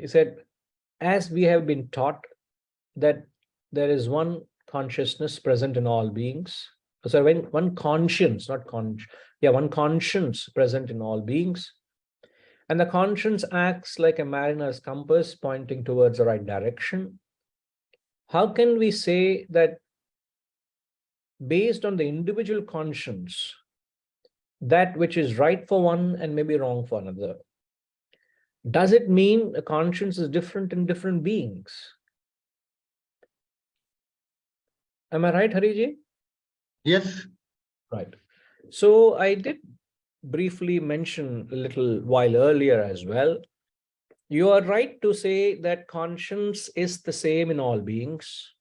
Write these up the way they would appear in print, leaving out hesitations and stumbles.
said, as we have been taught that there is one consciousness present in all beings. So when one conscience, not one conscience present in all beings. And the conscience acts like a mariner's compass pointing towards the right direction. How can we say that based on the individual conscience, that which is right for one and maybe wrong for another? Does it mean a conscience is different in different beings? Am I right, Hariji? Yes. Right. So I did briefly mention a little while earlier as well. You are right to say that conscience is the same in all beings.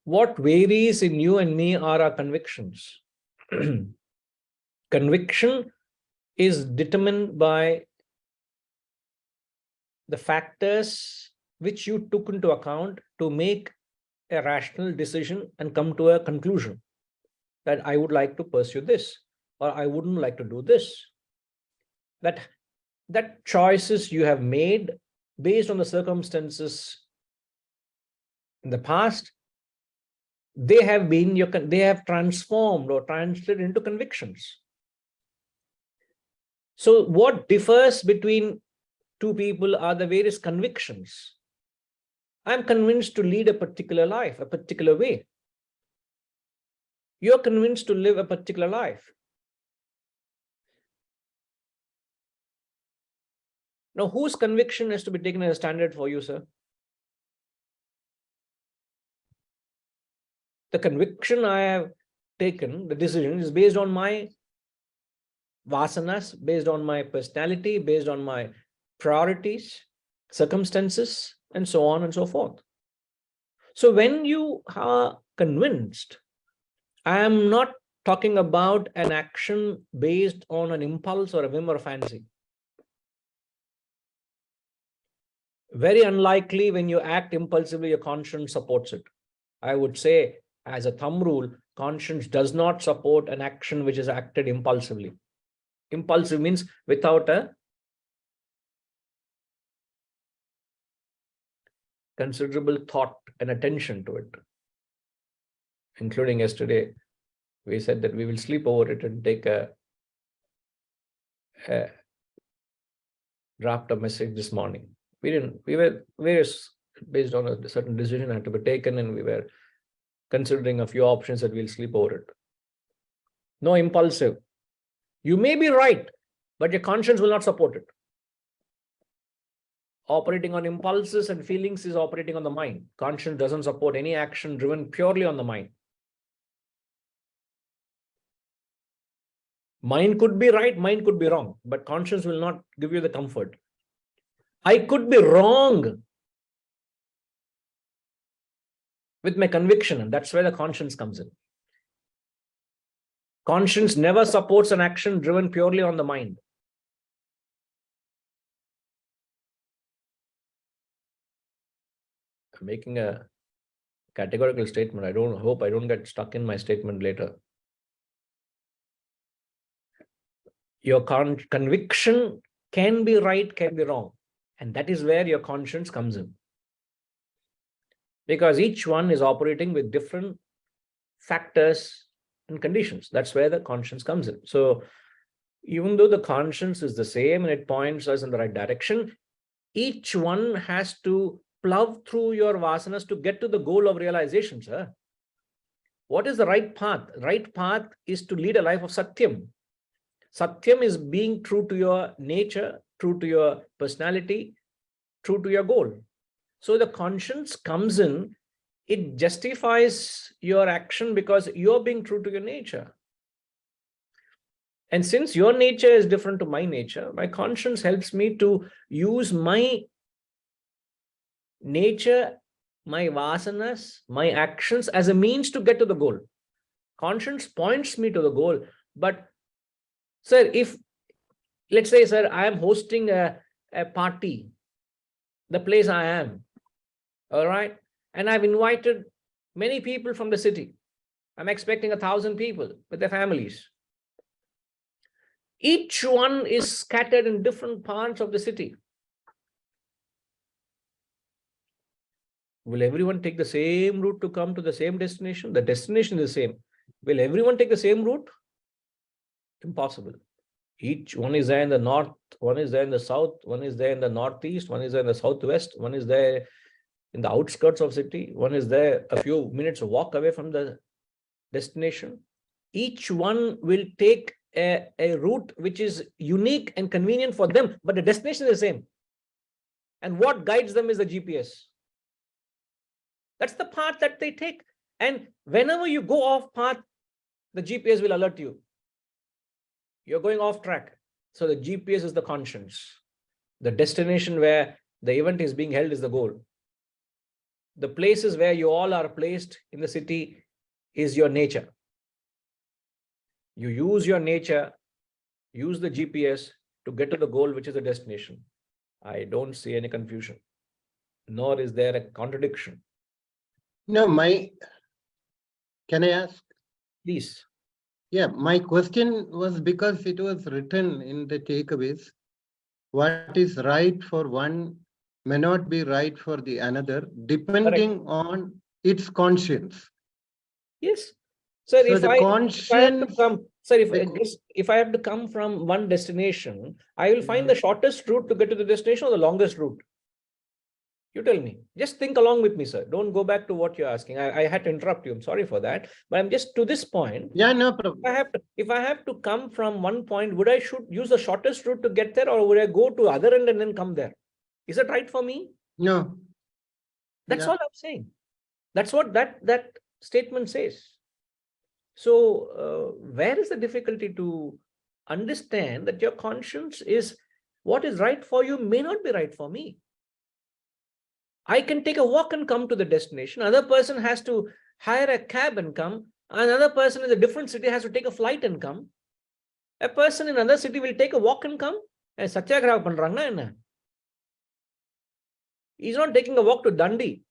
What varies in you and me are our convictions. Conviction is determined by the factors which you took into account to make a rational decision and come to a conclusion that I would like to pursue this or I wouldn't like to do this. That choices you have made based on the circumstances in the past, they have transformed or translated into convictions. So what differs between two people are the various convictions. I'm convinced to lead a particular life, a particular way. You're convinced to live a particular life. Now, whose conviction is to be taken as a standard for you, sir? The conviction I have taken, the decision, is based on my vasanas, based on my personality, based on my priorities, circumstances, and so on and so forth. So when you are convinced, I am not talking about an action based on an impulse or a whim or a fancy. Very unlikely when you act impulsively, your conscience supports it. I would say, as a thumb rule, conscience does not support an action which is acted impulsively. Impulsive means without a considerable thought and attention to it. Including yesterday, we said that we will sleep over it and take a draft a message this morning. We were various, based on a certain decision had to be taken, and we were considering a few options that we'll sleep over it. No impulsive. You may be right, but your conscience will not support it. Operating on impulses and feelings is operating on the mind. Conscience doesn't support any action driven purely on the mind. Mind could be right, mind could be wrong, but conscience will not give you the comfort. I could be wrong with my conviction, and that's where the conscience comes in. Conscience never supports an action driven purely on the mind. I'm making a categorical statement. I hope I don't get stuck in my statement later. Your conviction can be right, can be wrong. And that is where your conscience comes in. Because each one is operating with different factors and conditions. That's where the conscience comes in. So even though the conscience is the same and it points us in the right direction, each one has to plow through your vasanas to get to the goal of realization, sir. What is the right path? Right path is to lead a life of satyam. Satyam is being true to your nature, true to your personality, true to your goal. So the conscience comes in, it justifies your action because you're being true to your nature. And since your nature is different to my nature, my conscience helps me to use my nature, my vasanas, my actions as a means to get to the goal. Conscience points me to the goal. But sir, if, let's say, sir, I am hosting a party, the place I am, all right, and I've invited many people from the city. I'm expecting 1,000 people with their families. Each one is scattered in different parts of the city. Will everyone take the same route to come to the same destination? The destination is the same. Will everyone take the same route? Impossible. Each one is there in the north, one is there in the south, one is there in the northeast, one is there in the southwest, one is there in the outskirts of city, one is there a few minutes walk away from the destination. Each one will take a route which is unique and convenient for them, but the destination is the same. And what guides them is the GPS. That's the path that they take. And whenever you go off path, the GPS will alert you. You're going off track. So the GPS is the conscience. The destination where the event is being held is the goal. The places where you all are placed in the city is your nature. You use your nature, use the GPS to get to the goal, which is the destination. I don't see any confusion, nor is there a contradiction. No, can I ask? Please. Yeah, my question was because it was written in the takeaways. What is right for one may not be right for the another, depending on its conscience. Yes. Sir, So if I have to come, sir, if I have to come from one destination, I will find the shortest route to get to the destination or the longest route. You tell me. Just think along with me, sir. Don't go back to what you're asking. I had to interrupt you. I'm sorry for that. But I'm just to this point. Yeah, no problem. If I have to come from one point, would I should use the shortest route to get there, or would I go to other end and then come there? Is it right for me? No. That's all I'm saying. That's what that statement says. So where is the difficulty to understand that your conscience is what is right for you may not be right for me? I can take a walk and come to the destination. Another person has to hire a cab and come. Another person in a different city has to take a flight and come. A person in another city will take a walk and come. And satyagraha pandranga enna? He's not taking a walk to Dundee.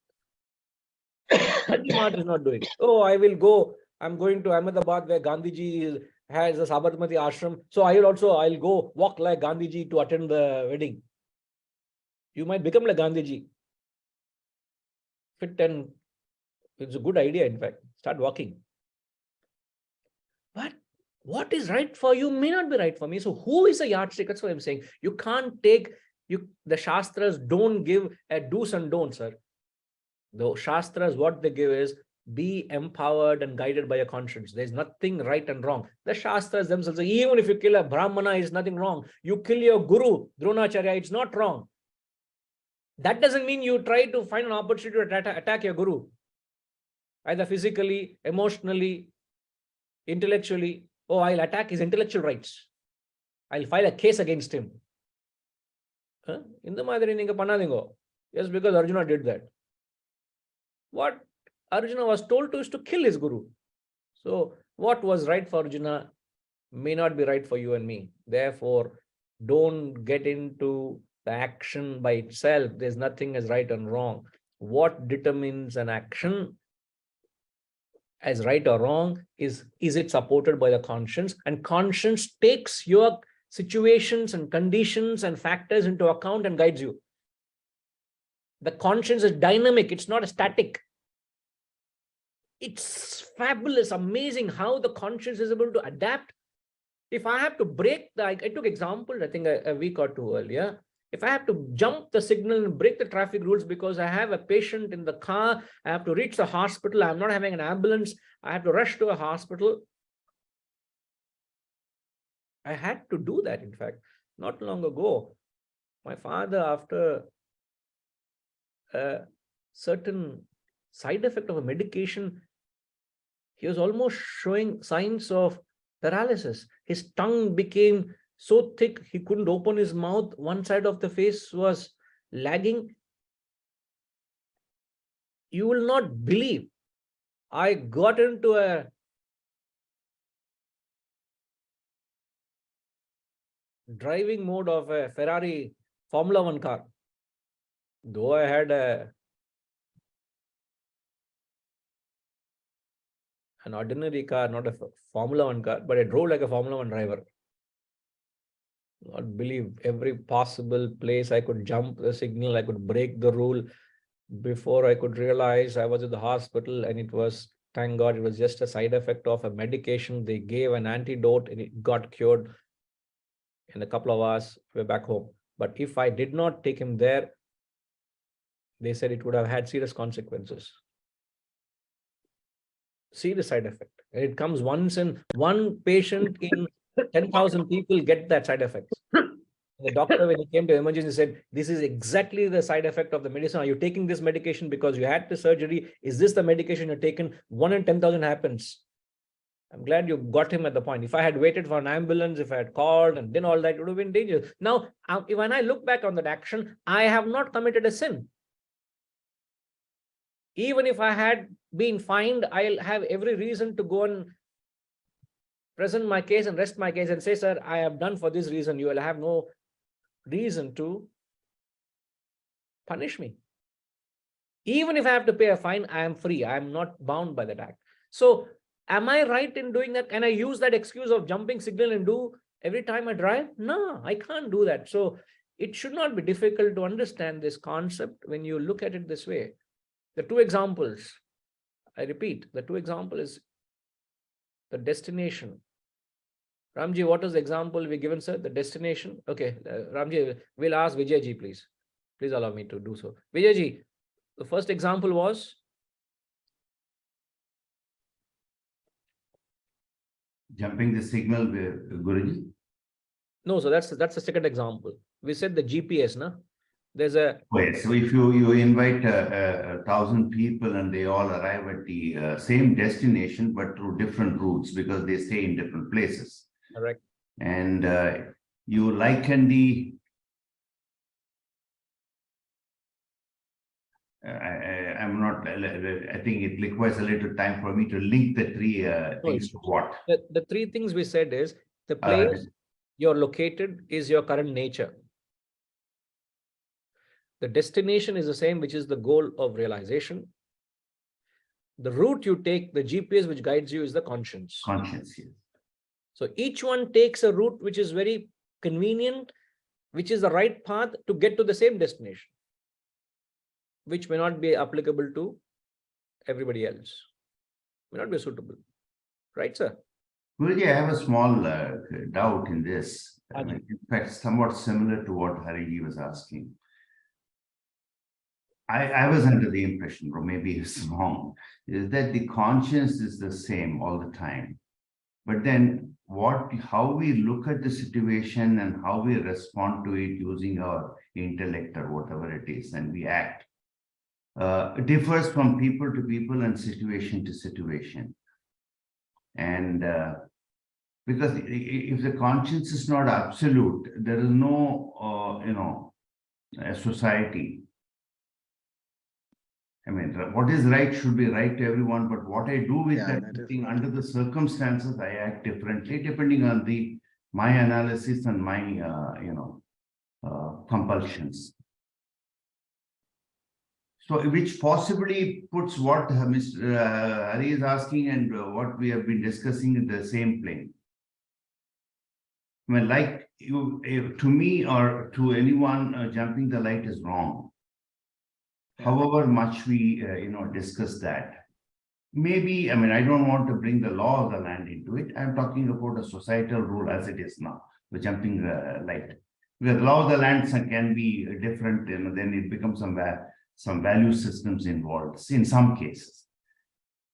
Dundee Mart is not doing. Oh, I will go. I'm going to Ahmedabad where Gandhiji has a Sabarmati ashram. So I'll go walk like Gandhiji to attend the wedding. You might become like Gandhiji. Fit, and it's a good idea, in fact. Start walking. But what is right for you may not be right for me. So who is a yardstick? That's what I'm saying. You can't take, the Shastras don't give a do's and don'ts, sir. The Shastras, what they give is be empowered and guided by your conscience. There's nothing right and wrong. The Shastras themselves say, even if you kill a Brahmana, is nothing wrong. You kill your Guru, Dronacharya, it's not wrong. That doesn't mean you try to find an opportunity to attack your Guru, either physically, emotionally, intellectually. Oh, I'll attack his intellectual rights. I'll file a case against him. In the Madhuri Ninga Panadingo. Yes, because Arjuna did that. What Arjuna was told to is to kill his Guru. So what was right for Arjuna may not be right for you and me. Therefore, don't get into the action by itself. There's nothing as right and wrong. What determines an action as right or wrong is it supported by the conscience? And conscience takes your situations and conditions and factors into account and guides you. The conscience is dynamic. It's not static. It's fabulous, amazing how the conscience is able to adapt. If I have to break I took example, I think a week or two earlier. If I have to jump the signal and break the traffic rules because I have a patient in the car, I have to reach the hospital, I'm not having an ambulance, I have to rush to a hospital. I had to do that, in fact, not long ago. My father, after a certain side effect of a medication, he was almost showing signs of paralysis. His tongue became so thick, he couldn't open his mouth. One side of the face was lagging. You will not believe. I got into a driving mode of a Ferrari Formula 1 car. Though I had an ordinary car, not a Formula 1 car, but I drove like a Formula 1 driver. Not believe every possible place I could jump the signal, I could break the rule. Before I could realize, I was at the hospital, and it was, thank God, it was just a side effect of a medication. They gave an antidote and it got cured in a couple of hours. We're back home. But if I did not take him there, they said it would have had serious consequences. See the side effect. And it comes once in one patient in 10,000 people get that side effects. The doctor, when he came to emergency, said, this is exactly the side effect of the medicine. Are you taking this medication because you had the surgery? Is this the medication you're taken? 1 in 10,000 happens. I'm glad you got him at the point. If I had waited for an ambulance, if I had called and done all that, it would have been dangerous. Now, when I look back on that action, I have not committed a sin. Even if I had been fined, I'll have every reason to go and present my case and rest my case and say, sir, I have done for this reason. You will have no reason to punish me. Even if I have to pay a fine, I am free. I am not bound by that act. So am I right in doing that? Can I use that excuse of jumping signal and do every time I drive? No, I can't do that. So it should not be difficult to understand this concept when you look at it this way. The two examples, I repeat, the two examples is the destination. Ramji, what is the example we given, sir? The destination. Okay, Ramji, we'll ask Vijayji, please. Please allow me to do so. Vijayji, the first example was? Jumping the signal, Guruji? No, so that's the second example. We said the GPS, no? There's a... Wait, so if you invite 1,000 people and they all arrive at the same destination, but through different routes because they stay in different places. Correct. And you liken the... I'm not, I think it requires a little time for me to link the three things to what? The three things we said is the place you're located is your current nature. The destination is the same, which is the goal of realization. The route you take, the GPS which guides you, is the conscience. Conscience, yes. So each one takes a route which is very convenient, which is the right path to get to the same destination, which may not be applicable to everybody else, may not be suitable. Right, sir? Guruji, I have a small doubt in this. In fact, somewhat similar to what Hariji was asking. I was under the impression, or maybe it's wrong, is that the conscience is the same all the time. But then how we look at the situation and how we respond to it using our intellect or whatever it is, and we act, differs from people to people and situation to situation. And because if the conscience is not absolute, there is no, a society. I mean, what is right should be right to everyone, but what I do with that thing under the circumstances, I act differently depending on my analysis and my, compulsions. So, which possibly puts what Mr. Hari is asking and what we have been discussing in the same plane. I mean, like to me or to anyone, jumping the light is wrong. However much we, discuss that, maybe, I mean, I don't want to bring the law of the land into it. I'm talking about a societal rule as it is now, the jumping light. Because the law of the land can be different, then it becomes some value systems involved in some cases.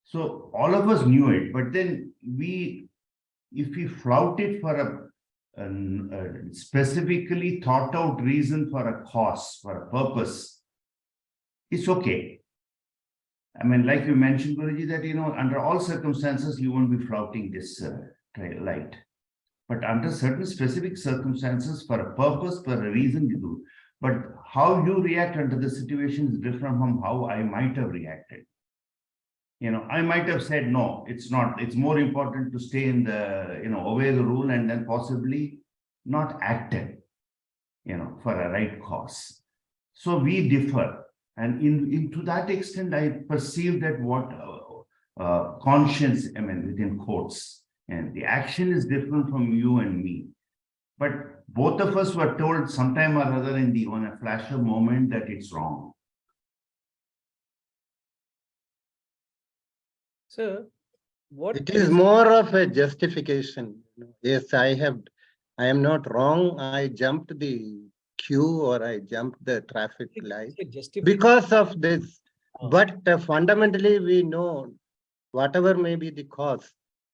So all of us knew it, but then if we flout it for a specifically thought out reason for a cause, for a purpose, it's okay. I mean, like you mentioned, Guruji, that, under all circumstances, you won't be flouting this light. But under certain specific circumstances, for a purpose, for a reason, you do. But how you react under the situation is different from how I might have reacted. I might have said, no, it's not. It's more important to stay in the, obey the rule and then possibly not acted, for a right cause. So we differ. And to that extent, I perceive that what conscience, I mean, within quotes, and the action is different from you and me. But both of us were told sometime or other on a flash of moment that it's wrong. So what It is more of a justification. Yes, I am not wrong. I jumped the queue or I jumped the traffic light because of this. But fundamentally, we know whatever may be the cause,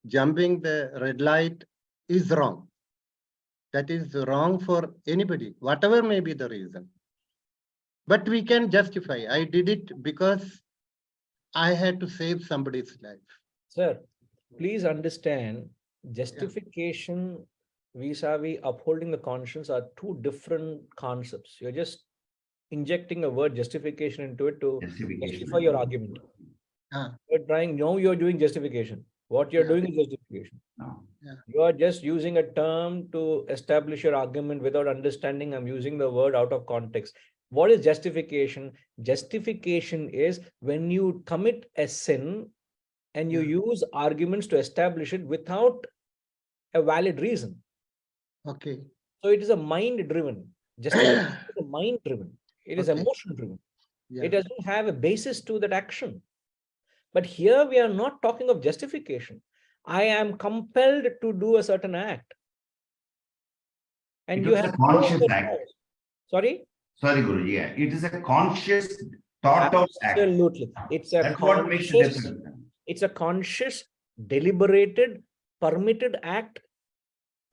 jumping the red light is wrong. That is wrong for anybody, whatever may be the reason. But we can justify. I did it because I had to save somebody's life. Sir, please understand, justification vis-a-vis upholding the conscience are two different concepts. You're just injecting a word justification into it to justify your argument. You're doing justification. What you're doing is justification. You are just using a term to establish your argument without understanding. I'm using the word out of context. What is justification? Justification is when you commit a sin and you use arguments to establish it without a valid reason. Okay. So it is a mind-driven. Justification is a mind-driven. It is emotion-driven. It doesn't have a basis to that action. But here we are not talking of justification. I am compelled to do a certain act. And you have a conscious act. Sorry? Sorry, Guruji. Yeah. It is a conscious thought of act. Absolutely. It's a That's what makes a difference. It's a conscious, deliberated, permitted act,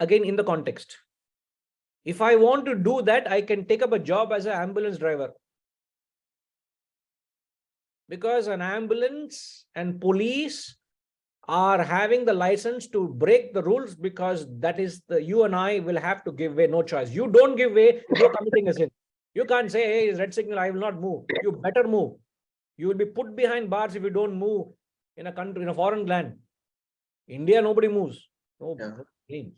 again in the context. If I want to do that, I can take up a job as an ambulance driver. Because an ambulance and police are having the license to break the rules, because that is you and I will have to give way, no choice. You don't give way, you're committing a sin. You can't say, hey, it's red signal, I will not move. You better move. You will be put behind bars if you don't move in a country, in a foreign land. India, nobody moves. No, you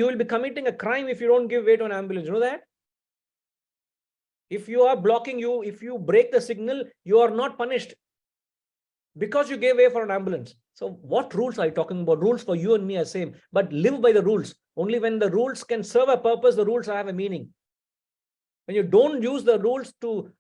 will be committing a crime if you don't give way to an ambulance. You know that? If you are blocking if you break the signal, you are not punished because you gave way for an ambulance. So what rules are you talking about? Rules for you and me are same, but live by the rules. Only when the rules can serve a purpose, the rules have a meaning. When you don't use the rules to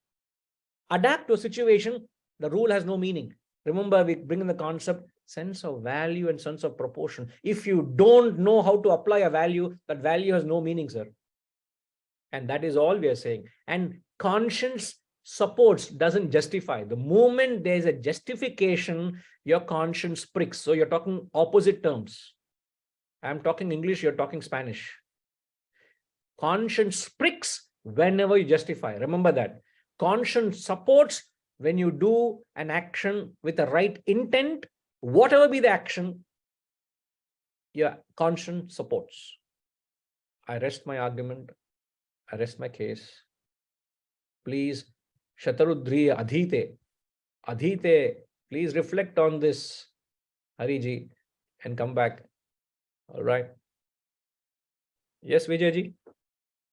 adapt to a situation, the rule has no meaning. Remember, we bring in the concept, sense of value and sense of proportion. If you don't know how to apply a value, that value has no meaning, sir. And that is all we are saying. And conscience supports, doesn't justify. The moment there's a justification, your conscience pricks. So you're talking opposite terms. I'm talking English, you're talking Spanish. Conscience pricks whenever you justify. Remember that. Conscience supports when you do an action with the right intent, whatever be the action, your conscience supports. I rest my argument. I rest my case. Please, Shatarudri Adhite, please reflect on this, Hariji, and come back. All right. Yes, Vijayji.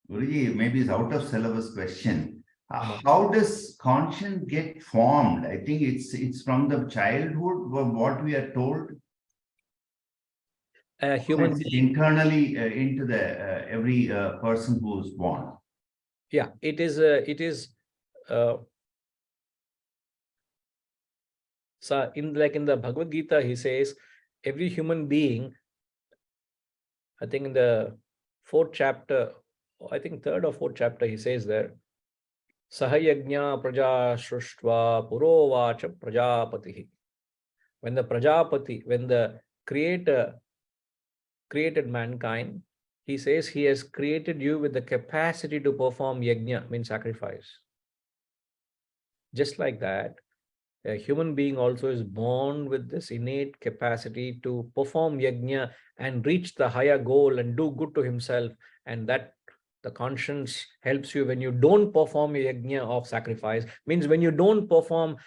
Guruji, maybe it's out of syllabus question. How does conscience get formed? I think it's from the childhood, what we are told. Human being. Internally into the every person who is born. Yeah, it is. So in the Bhagavad Gita, he says every human being, I think in the 4th chapter, I think 3rd or 4th chapter, he says there, Sahayagnya praja shruštva purovacha prajapatihi. When the Prajapati, when the Creator created mankind, he says he has created you with the capacity to perform yajna, means sacrifice. Just like that, a human being also is born with this innate capacity to perform yajna and reach the higher goal and do good to himself. And that the conscience helps you when you don't perform a yajna of sacrifice, means when you don't perform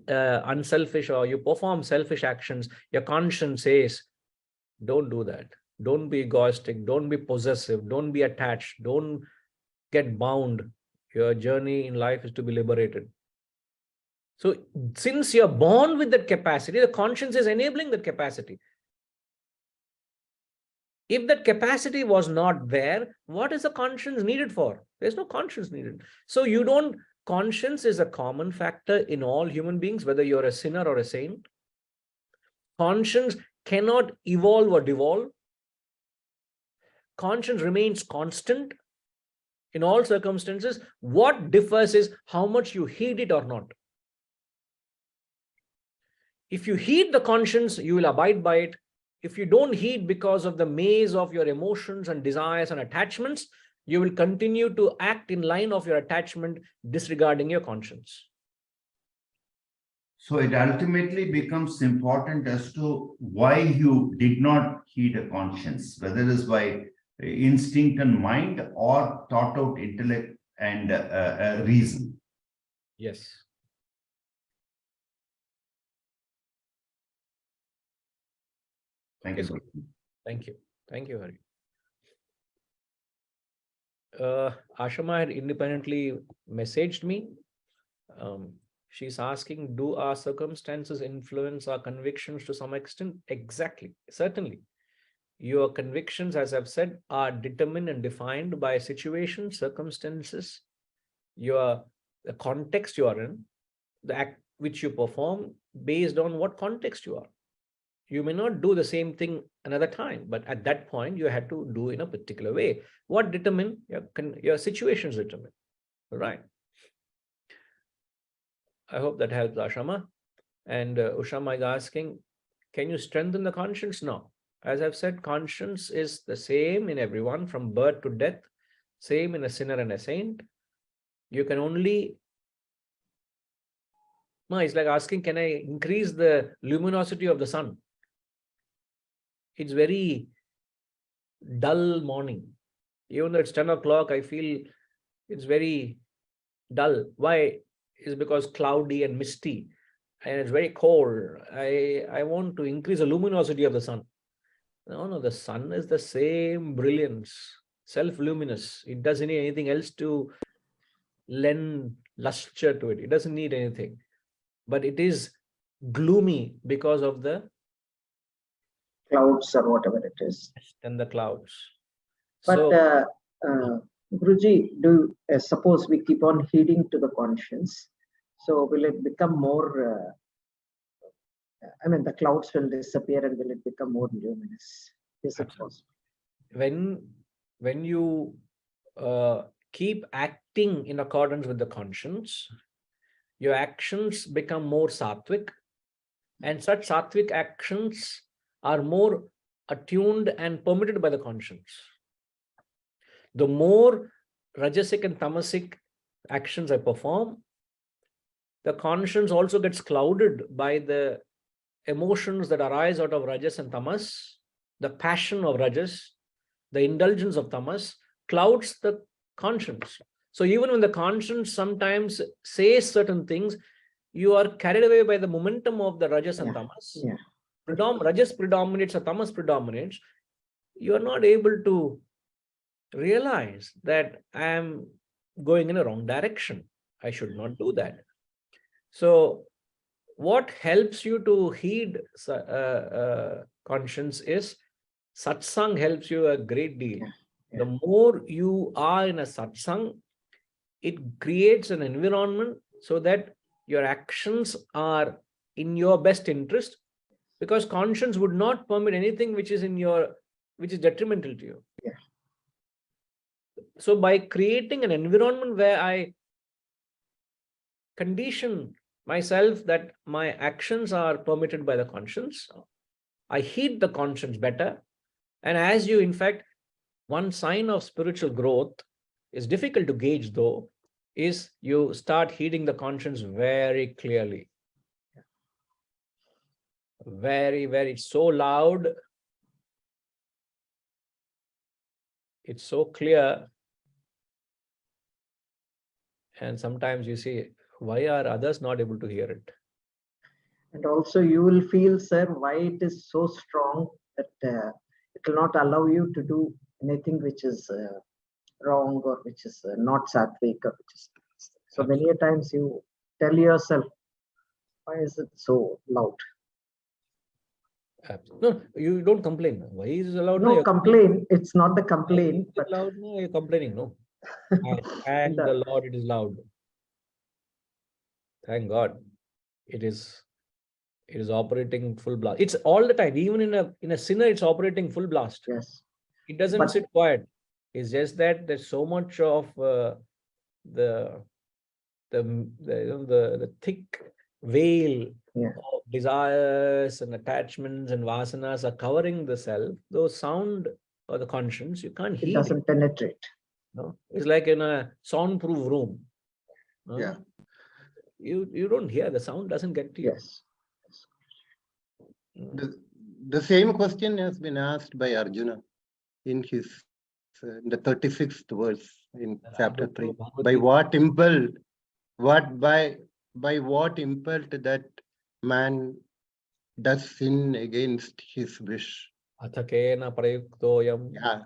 unselfish or you perform selfish actions, your conscience says, don't do that. Don't be egoistic. Don't be possessive. Don't be attached. Don't get bound. Your journey in life is to be liberated. So since you're born with that capacity, the conscience is enabling that capacity. If that capacity was not there, what is the conscience needed for? There's no conscience needed. So you don't conscience is a common factor in all human beings, whether you're a sinner or a saint. Conscience cannot evolve or devolve. Conscience remains constant in all circumstances. What differs is how much you heed it or not. If you heed the conscience, you will abide by it. If you don't heed because of the maze of your emotions and desires and attachments, you will continue to act in line of your attachment, disregarding your conscience. So it ultimately becomes important as to why you did not heed a conscience, whether it is by instinct and mind or thought out intellect and reason. Yes. Thank Okay, you. so thank you. Thank you, Hari. Ashama had independently messaged me. She's asking, do our circumstances influence our convictions to some extent? Exactly. Certainly. Your convictions, as I've said, are determined and defined by situations, circumstances, the context you are in, the act which you perform based on what context you are. You may not do the same thing another time, but at that point, you had to do in a particular way. What determine your situations determine, right? I hope that helps, Ashama. And Ushama is asking, can you strengthen the conscience? No. As I've said, conscience is the same in everyone from birth to death, same in a sinner and a saint. You can only, no, it's like asking, can I increase the luminosity of the sun? It's very dull morning. Even though it's 10 o'clock, I feel it's very dull. Why? It's because cloudy and misty and it's very cold. I want to increase the luminosity of the sun. No, the sun is the same brilliance, self-luminous. It doesn't need anything else to lend luster to it. It doesn't need anything. But it is gloomy because of the clouds or whatever it is. And the clouds. But So, Guruji, suppose we keep on heeding to the conscience, so will it become more, I mean, the clouds will disappear and will it become more luminous? Is it possible? When you keep acting in accordance with the conscience, your actions become more sattvic, and such sattvic actions are more attuned and permitted by the conscience. The more rajasic and tamasic actions I perform, the conscience also gets clouded by the emotions that arise out of rajas and tamas. The passion of rajas, the indulgence of tamas clouds the conscience. So even when the conscience sometimes says certain things, you are carried away by the momentum of the rajas and tamas. Yeah. Rajas predominates or tamas predominates. You are not able to realize that I am going in a wrong direction. I should not do that. So what helps you to heed conscience is satsang helps you a great deal. Yeah. The more you are in a satsang, it creates an environment so that your actions are in your best interest, because conscience would not permit anything which is detrimental to you. Yeah. So by creating an environment where I condition myself that my actions are permitted by the conscience, I heed the conscience better. And as you, in fact, one sign of spiritual growth is difficult to gauge though, is you start heeding the conscience very clearly. Very, very, so loud. It's so clear. And sometimes you see, why are others not able to hear it? And also you will feel, sir, why it is so strong that it will not allow you to do anything which is wrong or which is not sattvic or which is. So many a times you tell yourself, why is it so loud? No, you don't complain. Why is it loud? No, complain. It's not the complaint. But loud, no, you're complaining, no. And the Lord, it is loud. Thank God. It is operating full blast. It's all the time. Even in a sinner, it's operating full blast. Yes. It doesn't But- sit quiet. It's just that there's so much of the thick veil Yeah. of desires and attachments and vasanas are covering the self. Those sound or the conscience, you can't It hear. doesn't penetrate. No? It's like in a soundproof room. No? Yeah. You don't hear, the sound doesn't get to you. Yes. The same question has been asked by Arjuna in his the 36th verse in chapter 3. By what impelled, by what impelled that man does sin against his wish? Athakena prayuktoyam. Yeah.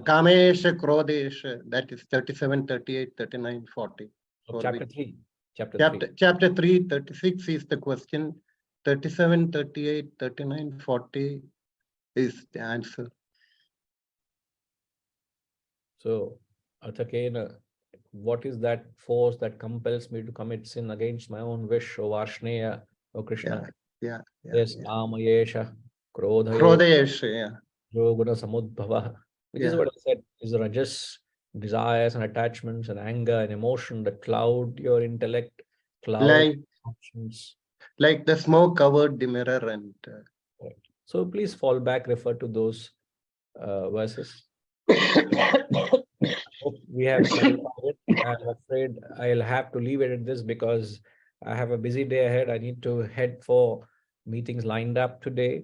Kamesha, Krodesha, that is 37, 38, 39, 40. Chapter 3. Chapter 3, 36 is the question. 37, 38, 39, 40 is the answer. So, Athakena, what is that force that compels me to commit sin against my own wish, O Varshneya, O Krishna? Yes, Amayesha, Krodesha, Yoguna Samudbhava, which is Yeah. what I said, is rajas, desires and attachments and anger and emotion that cloud your intellect, cloud actions. Like the smoke covered the mirror and Right. So please fall back, refer to those verses. Hope we have clarified it. I'm afraid I'll have to leave it at this because I have a busy day ahead. I need to head for meetings lined up today.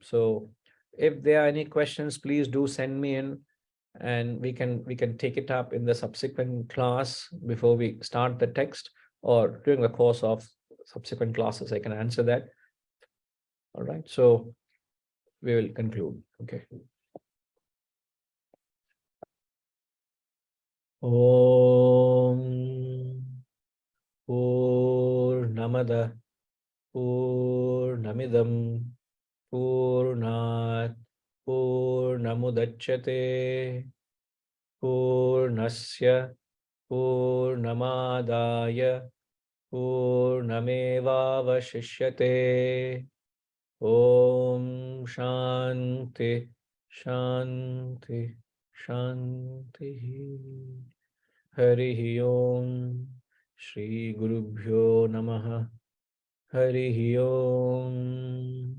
So if there are any questions, please do send me in, and we can take it up in the subsequent class before we start the text, or during the course of subsequent classes. I can answer that. All right. So we will conclude. Okay. Om Purnamada Purnamidam Purnat Purnamudachyate Purnasya Purnamadaya Purnamevavashishyate. Om Shanti Shanti Shanti. Harihi Om. Shri Gurubhyo Namaha. Harihi Om.